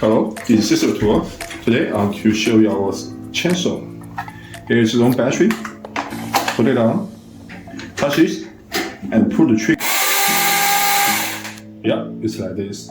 Hello, this is Sister Tour. Today I want to show you our chainsaw. Here is its own battery. Put it on, touch this, and pull the trigger. Yeah, it's like this.